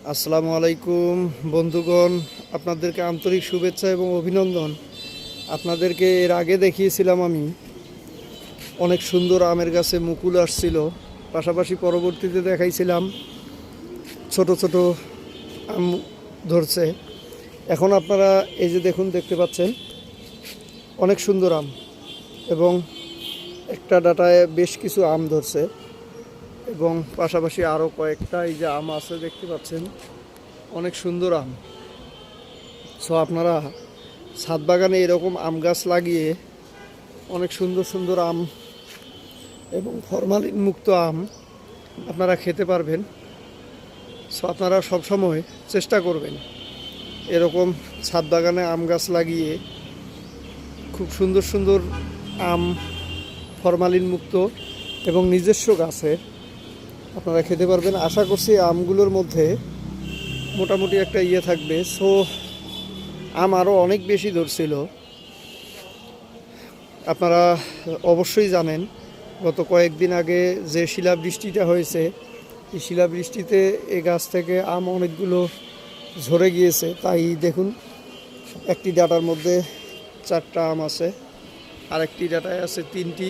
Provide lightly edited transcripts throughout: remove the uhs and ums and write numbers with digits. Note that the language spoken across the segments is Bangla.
আসসালামু আলাইকুম বন্ধুগণ, আপনাদেরকে আন্তরিক শুভেচ্ছা এবং অভিনন্দন। আপনাদেরকে এর আগে দেখিয়েছিলাম আমি অনেক সুন্দর আমের গাছে মুকুল আসছিল, পাশাপাশি পরবর্তীতে দেখাইছিলাম ছোট ছোট আম ধরছে। এখন আপনারা এই যে দেখতে পাচ্ছেন অনেক সুন্দর আম, এবং একটা ডাঁটায় বেশ কিছু আম ধরছে, এবং পাশাপাশি আরও কয়েকটা এই যে আম আছে দেখতে পাচ্ছেন, অনেক সুন্দর আম। সো আপনারা ছাদ বাগানে এরকম আম গাছ লাগিয়ে অনেক সুন্দর সুন্দর আম এবং ফরমালিন মুক্ত আম আপনারা খেতে পারবেন। সো আপনারা সবসময় চেষ্টা করবেন এরকম ছাদ বাগানে আম গাছ লাগিয়ে খুব সুন্দর সুন্দর আম ফরমালিন মুক্ত এবং নিজস্ব গাছে আপনারা খেতে পারবেন। আশা করছি আমগুলোর মধ্যে মোটামুটি একটা থাকবে। সো আম আরও অনেক বেশি ধরছিল। আপনারা অবশ্যই জানেন গত কয়েকদিন আগে যে শিলাবৃষ্টিটা হয়েছে, এই শিলাবৃষ্টিতে এই গাছ থেকে আম অনেকগুলো ঝরে গিয়েছে। তাই দেখুন, একটি ডাঁটার মধ্যে 4টা আম আছে, আরেকটি ডাঁটায় আছে 3টি,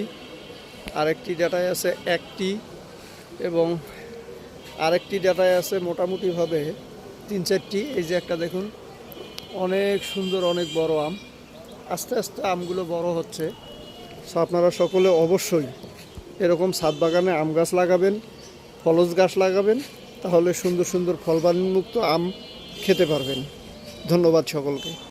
আরেকটি ডাঁটায় আছে 1টি, এবং আরেকটি ডাঁটায় আছে মোটামুটিভাবে 3-4টি। এই যে একটা দেখুন, অনেক সুন্দর অনেক বড় আম। আস্তে আস্তে আমগুলো বড় হচ্ছে। সো আপনারা সকলে অবশ্যই এরকম ছাদ বাগানে আম গাছ লাগাবেন, ফলজ গাছ লাগাবেন, তাহলে সুন্দর সুন্দর ফলবান মুক্ত আম খেতে পারবেন। ধন্যবাদ সকলকে।